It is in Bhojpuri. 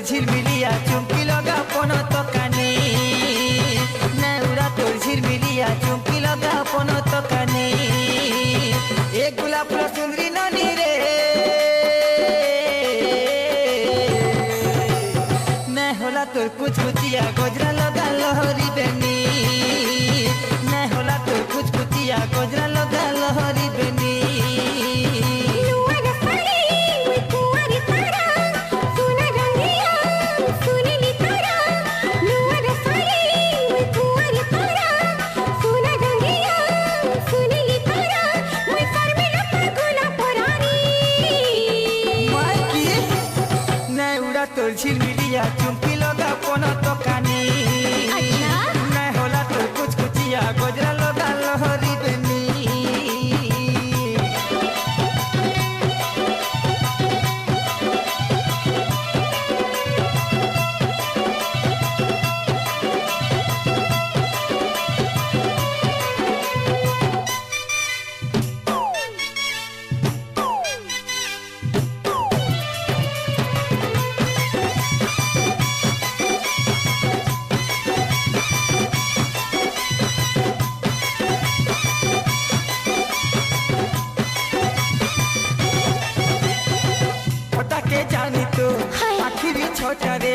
झिलमिलिया चुमकी लगा पनो तो कानी नेउरा तोर झिलमिलिया चुमकी लगा पनो तो कानी एक गुलाब फूल सुंदरी ननी रे मैं होला तोर कुछ कुचिया गोजरा लगा लहरी बेनी मैं होला तोर कुछ कुचिया गोजरा लगा लहरी बेनी तोर झिलमिलिया चुमकी लगा पनो तो कानी मैं होला तोर कुछ कुचिया गोजरा लगा लहरी बेनी जानी तो आखिरी छोटा रे